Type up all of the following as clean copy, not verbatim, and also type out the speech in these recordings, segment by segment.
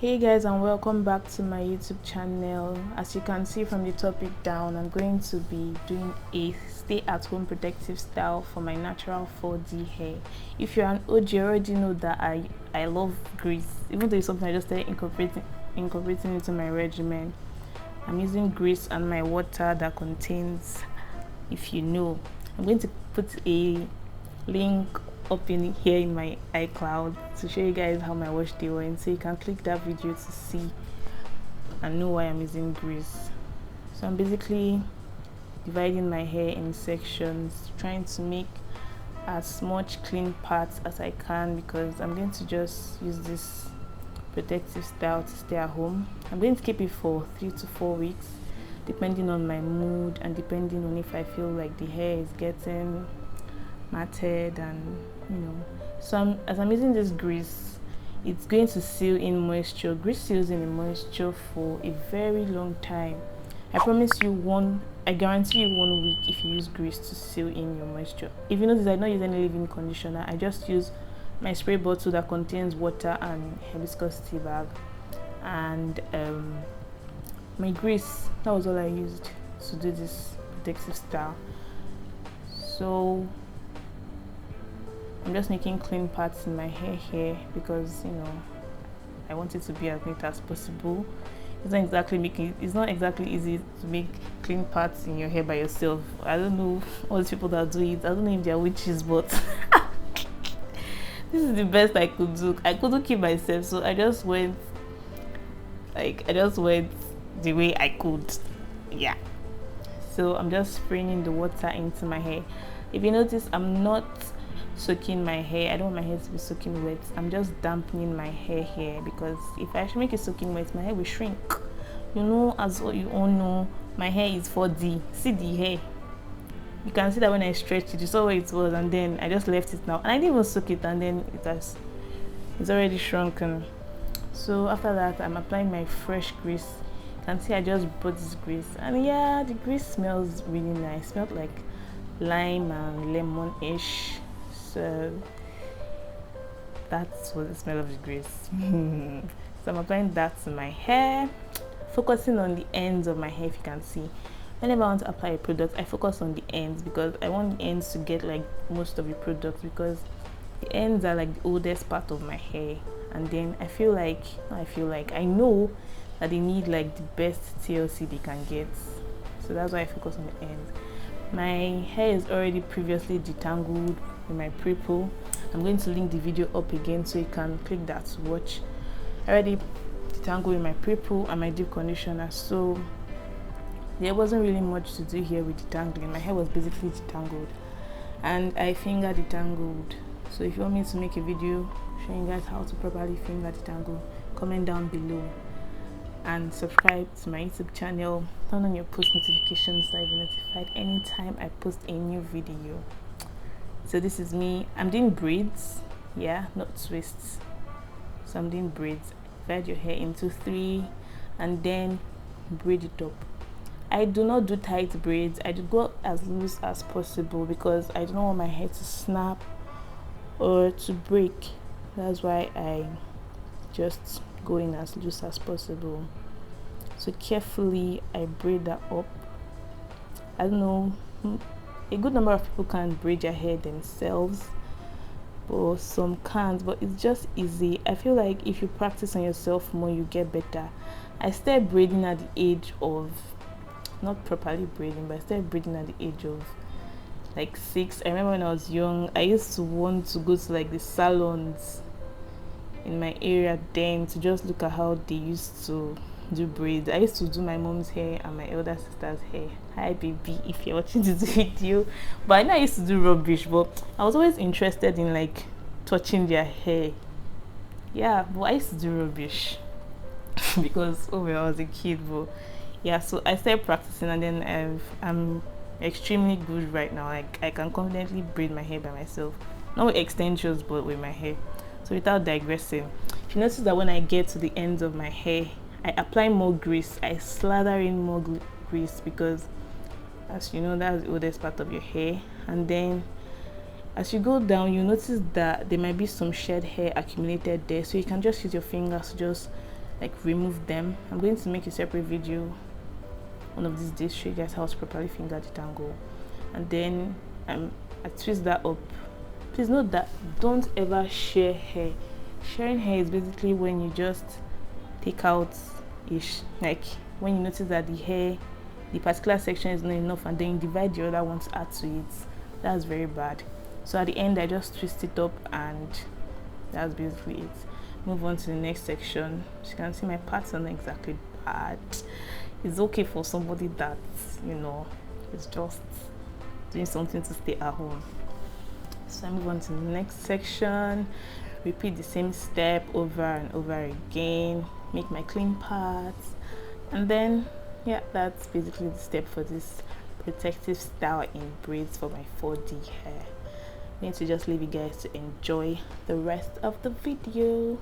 Hey guys, and welcome back to my YouTube channel. As you can see from the topic down, I'm going to be doing a stay-at-home protective style for my natural 4D hair. If you're an OG, you already know that I love grease. Even though it's something I just started incorporating into my regimen. I'm using grease and my water that contains, if you know, I'm going to put a link up in here in my iCloud to show you guys how my wash day went, so you can click that video to see and know why I'm using grease. So I'm basically dividing my hair in sections, trying to make as much clean parts as I can because I'm going to just use this protective style to stay at home. I'm going to keep it for 3 to 4 weeks depending on my mood and depending on if I feel like the hair is getting matted, and so as I'm using this grease, it's going to seal in moisture. Grease seals in the moisture for a very long time. I guarantee you 1 week if you use grease to seal in your moisture. If you notice, I don't use any leave-in conditioner. I just use my spray bottle that contains water and hibiscus tea bag, and my grease. That was all I used to do this protective style. So I'm just making clean parts in my hair here because I want it to be as neat as possible. It's not exactly easy to make clean parts in your hair by yourself. I don't know all these people that do it. I don't know if they're witches, but this is the best I could do. I couldn't keep myself, so I just went the way I could. Yeah. So I'm just spraying the water into my hair. If you notice, I'm not soaking my hair. I don't want my hair to be soaking wet. I'm just dampening my hair here because if I actually make it soaking wet, my hair will shrink. As you all know, my hair is 4D. See the hair. You can see that when I stretched it, you saw where it was, and then I just left it now. And I didn't even soak it, and then it's already shrunken. So after that, I'm applying my fresh grease. You can see I just bought this grease, and yeah, the grease smells really nice. It smelled like lime and lemon-ish. So that's what the smell of the grease. So I'm applying that to my hair, focusing on the ends of my hair. If you can see, whenever I want to apply a product, I focus on the ends because I want the ends to get like most of the product, because the ends are like the oldest part of my hair. And then I know that they need like the best TLC they can get, so that's why I focus on the ends. My hair is already previously detangled with my pre-poo. I'm going to link the video up again so you can click that to watch. I already detangled with my pre-poo and my deep conditioner, so there wasn't really much to do here with detangling. My hair was basically detangled, and I finger detangled. So if you want me to make a video showing you guys how to properly finger detangle, comment down below and subscribe to my YouTube channel. Turn on your post notifications so you'll be notified anytime I post a new video. So this is me. I'm doing braids, yeah, not twists. So I'm doing braids. Divide your hair into 3 and then braid it up. I do not do tight braids. I do go as loose as possible because I don't want my hair to snap or to break. That's why I just go in as loose as possible. So carefully I braid that up. I don't know, a good number of people can braid their hair themselves, but some can't. But it's just easy. I feel like if you practice on yourself more, you get better. I started braiding at the age of, not properly braiding, but I started braiding at the age of like 6. I remember when I was young, I used to want to go to like the salons in my area then to just look at how they used to do braids. I used to do my mom's hair and my elder sister's hair. Hi baby, if you're watching this video. But I know I used to do rubbish, but I was always interested in like touching their hair. Yeah, but I used to do rubbish because I was a kid. But yeah, so I started practicing, and then I'm extremely good right now. Like I can confidently braid my hair by myself, not with extensions but with my hair. So without digressing, if you notice that when I get to the ends of my hair, I apply more grease. I slather in more grease because, as you know, that's the oldest part of your hair. And then as you go down, you notice that there might be some shed hair accumulated there, so you can just use your fingers to just like remove them. I'm going to make a separate video one of these days, show you guys how to properly finger the tangle. And then I twist that up. Please note that don't ever share hair. Sharing hair is basically when you just take out ish, like when you notice that the particular section is not enough, and then you divide the other one to add to it. That's very bad. So at the end I just twist it up, and that's basically it. Move on to the next section. As you can see, my parts are not exactly bad. It's okay for somebody that, you know, is just doing something to stay at home. So I move on to the next section. Repeat the same step over and over again. Make my clean parts, and then yeah, that's basically the step for this protective style in braids for my 4D hair. I need to just leave you guys to enjoy the rest of the video.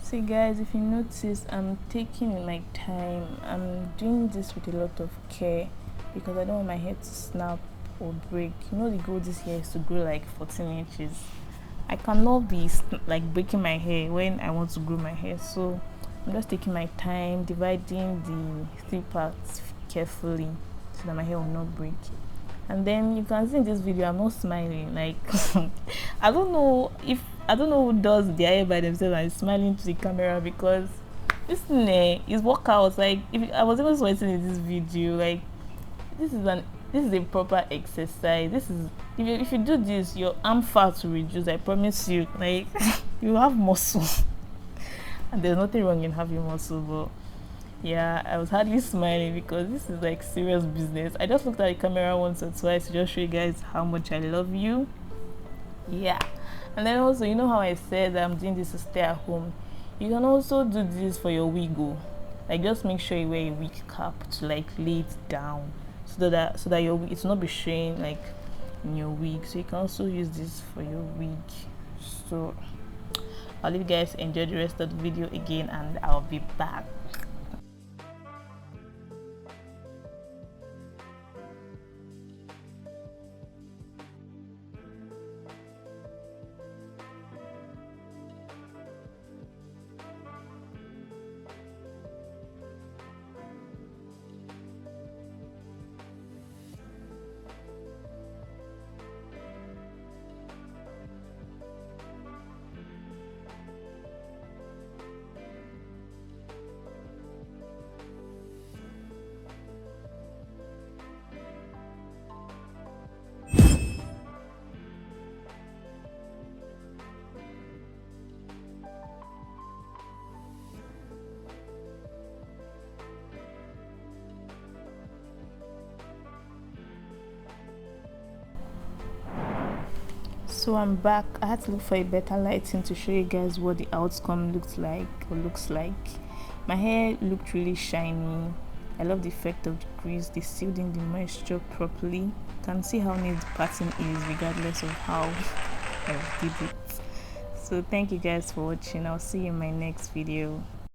See guys, if you notice, I'm taking my time. I'm doing this with a lot of care because I don't want my hair to snap or break. You know, the goal this year is to grow like 14 inches. I cannot be like breaking my hair when I want to grow my hair, so I'm just taking my time, dividing the 3 parts carefully so that my hair will not break. And then you can see in this video I'm not smiling, like I don't know who does their hair by themselves and is smiling to the camera, because this thing is workout. Like if I was even sweating in this video, like this is a proper exercise. This is if you do this, your arm fat will reduce, I promise you. Like you have muscle and there's nothing wrong in having muscle, but yeah, I was hardly smiling because this is like serious business. I just looked at the camera once or twice to just show you guys how much I love you. Yeah. And then also, you know how I said that I'm doing this to stay at home? You can also do this for your wig. Like just make sure you wear a wig cap to like lay it down so that your wig, it's not be showing like in your wig. So you can also use this for your wig. So I'll leave you guys enjoy the rest of the video again, and I'll be back. So I'm back. I had to look for a better lighting to show you guys what the outcome looks like. My hair looked really shiny. I love the effect of the grease. They sealed in the moisture properly. You can see how neat the pattern is regardless of how I did it. So thank you guys for watching. I'll see you in my next video.